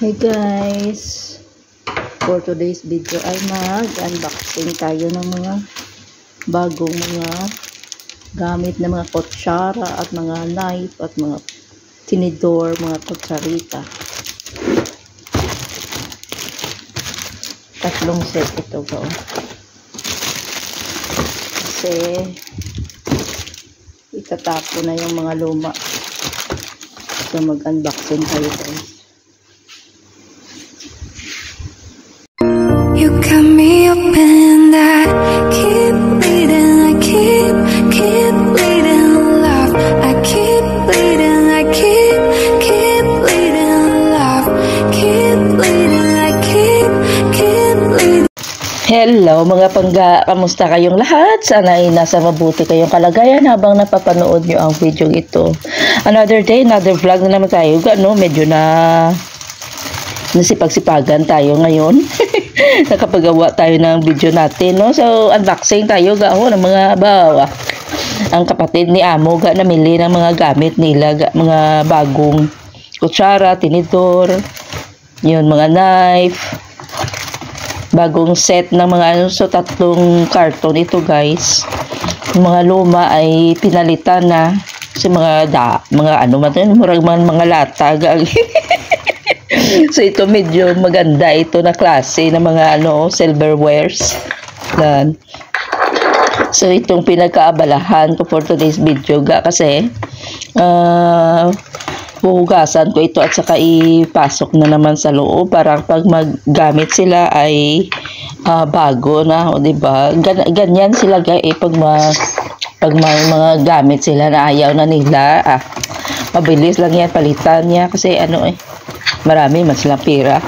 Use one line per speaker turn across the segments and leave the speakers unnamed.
Hey guys, for today's video ay mag-unboxing tayo ng mga bagong mga gamit na mga kutsara at mga knife at mga tinidor, mga kutsarita. Tatlong set ito ba? Kasi itatapo na yung mga luma. So mag-unboxing tayo guys.
You got me open, I keep bleeding, I keep bleeding, love. I keep bleeding, I keep bleeding, love. Keep bleeding, I keep bleeding.
Hello mga pangga, kamusta kayong lahat? Sana ay nasa mabuti kayong kalagayan habang napapanood nyo ang video ito. Another day, another vlog na naman tayo. Medyo nasipag-sipagan tayo ngayon. Nakapagawa tayo ng video natin, no? So, unboxing tayo ng mga ang kapatid ni Amo namili ng mga gamit nila, mga bagong kutsara, tinidor, yun, mga knife, bagong set ng mga so tatlong karton ito guys. Yung mga luma ay pinalitan na sa mga mga lata. So ito medyo maganda ito na klase ng mga silverwares. Yan. So itong pinagkaabalahan ko for today's video kasi huhugasan ko ito at saka ipasok na naman sa loob para pag maggamit sila ay bago na, o diba? Ganyan sila guys pag may mga gamit sila na ayaw na nila, mabilis lang yan palitan niya kasi marami mas lang pera.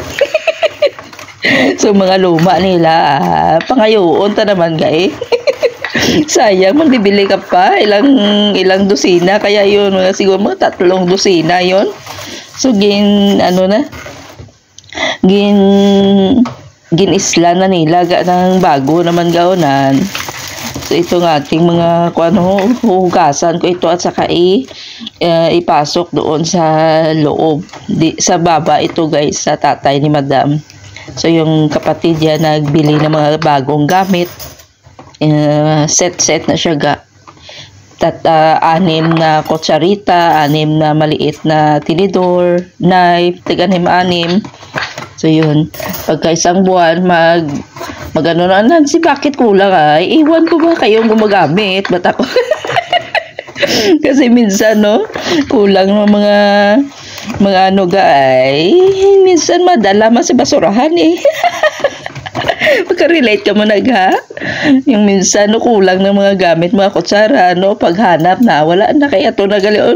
So mga luma nila pangayoon ta naman guys. Sayang, magbibili ka pa ilang dosina, kaya yun siguro mga 3 dosina yon. So ginisla na nila ng bago naman gaonan. So itong ating mga hugasan ko ito at saka ipasok doon sa loob, sa baba ito guys, sa tatay ni Madam. So yung kapatid niya nagbili ng mga bagong gamit, set na siya anim na kutsarita, 6 na maliit na tinidor, knife, anim. So yun, pagka isang buwan si bakit kulang iwan ko ba kayong gumagamit? Ba't ako? Kasi minsan kulang ng mga minsan madala sa basurahan Pagka-relate ka mo yung minsan kulang ng mga gamit, mga kutsara, paghanap na wala na, kaya ito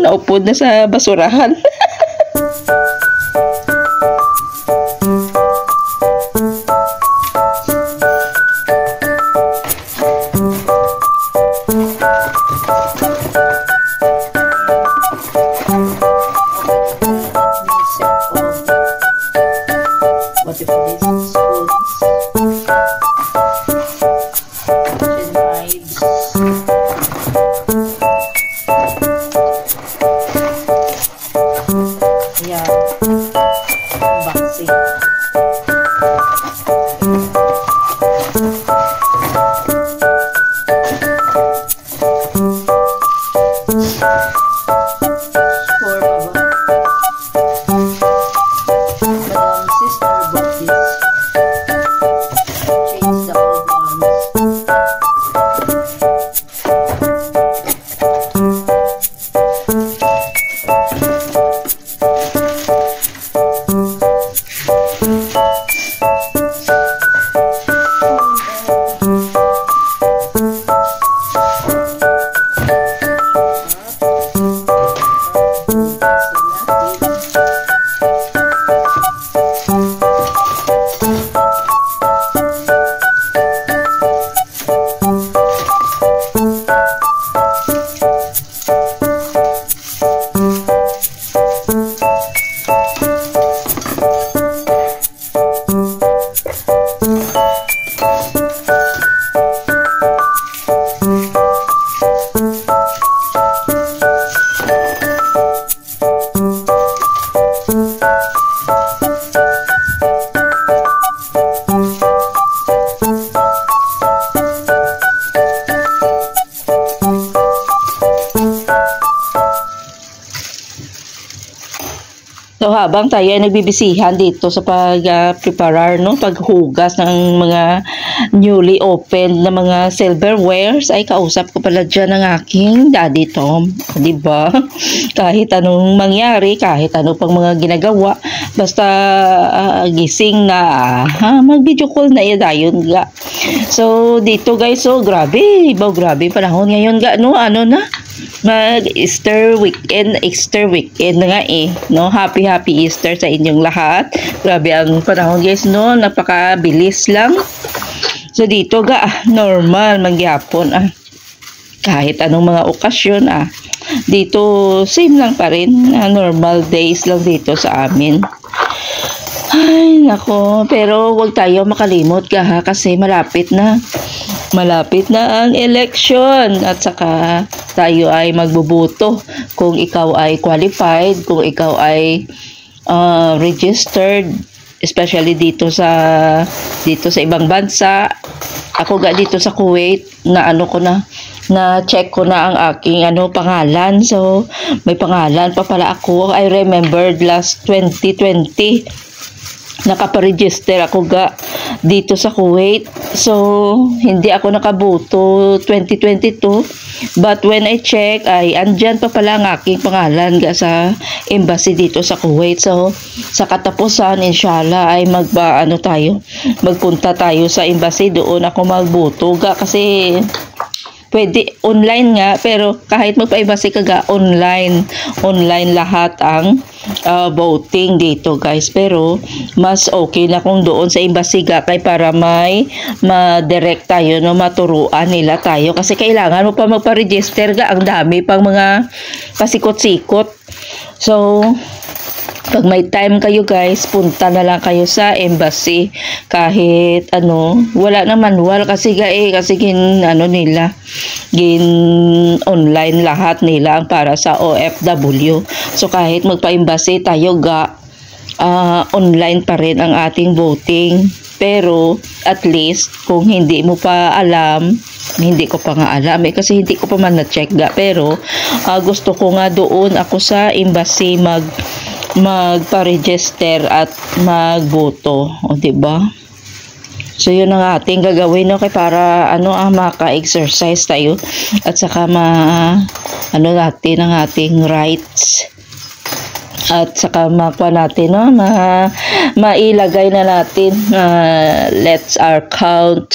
naupod na sa basurahan. Sister bought this. habang tayo ay nagbibisihan dito sa pag-preparar, no, paghugas ng mga newly opened na mga silverwares, ay kausap ko pala dyan ng aking Daddy Tom. Diba? Kahit anong mangyari, kahit ano pang mga ginagawa, basta gising na, mag-video call na yun ga. So, dito guys, so grabe, grabe panahon ngayon ga, no, ano na, mag-Easter weekend na nga no? Happy Easter sa inyong lahat. Grabe ang panahon guys, no? Napakabilis lang. So dito ga, normal mangyapon kahit anong mga okasyon dito same lang pa rin, normal days lang dito sa amin. Ay nako, pero wag tayo makalimot ga kasi malapit na ang election at saka tayo ay magbubuto kung ikaw ay qualified, kung ikaw ay registered, especially dito sa ibang bansa. Ako ga dito sa Kuwait na check ko na ang aking pangalan. So may pangalan pa pala ako. I remembered last 2020 nakaparegister ako ga dito sa Kuwait. So, hindi ako nakaboto 2022. But when I check, ay andyan pa pala ang aking pangalan ga sa embassy dito sa Kuwait. So, sa katapusan, inshallah, ay magpunta tayo sa embassy. Doon ako magboto ga kasi pwede online nga, pero kahit magpa-embassy ka ga, online lahat ang voting dito guys. Pero mas okay na kung doon sa embassy ga kay para may ma-direct tayo, no, maturuan nila tayo kasi kailangan mo pa magpa-register ga, ang dami pang mga pasikot-sikot. So pag may time kayo guys, punta na lang kayo sa embassy kahit wala na manual kasi nila online lahat nila ang para sa OFW. So kahit magpa-embassy tayo ga, online pa rin ang ating voting. Pero at least kung hindi mo pa alam, hindi ko pa nga alam kasi hindi ko pa man na-check ga, pero gusto ko nga doon ako sa embassy magpa-register at magboto, diba? So yun ang ating gagawin, no, kay para maka-exercise tayo at saka natin ang ating rights. At saka makuha natin, no, mailagay na natin, let's our count,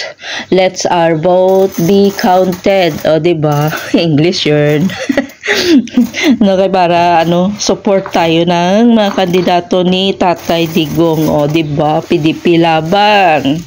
let's our vote be counted, diba? English yun. No, kaya para support tayo ng mga kandidato ni Tatay Digong, diba? PDP laban.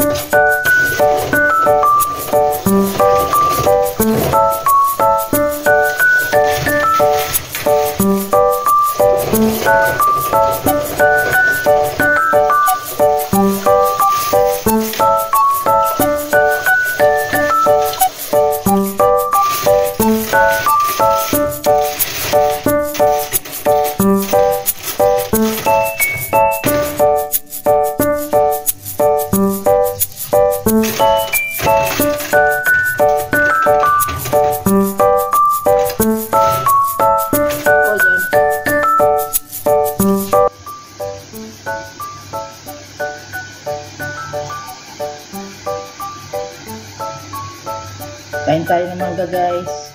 Kain tayo ng mangga guys.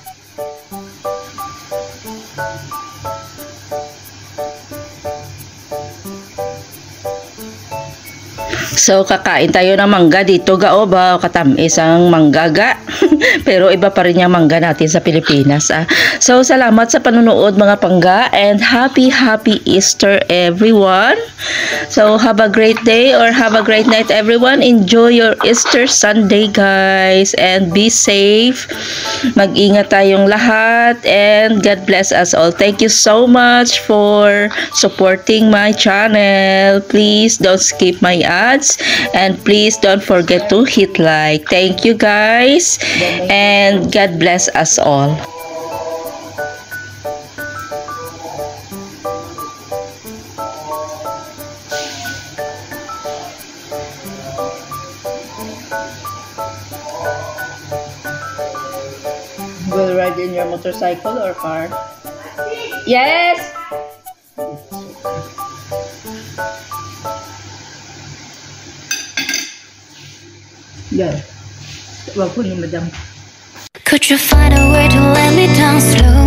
So kakain tayo ng mangga dito ga, katamis ang mangga ga. Pero iba pa rin yung mangga natin sa Pilipinas. So salamat sa panonood mga pangga, and happy Easter everyone. So have a great day or have a great night everyone. Enjoy your Easter Sunday guys, and be safe. Mag-ingat tayong lahat, and God bless us all. Thank you so much for supporting my channel. Please don't skip my ads, and please don't forget to hit like. Thank you guys, and God bless us all. Will ride in your motorcycle or car? Yes! Yeah. Wag ko ni madam.
Could you find a way to let me down slow?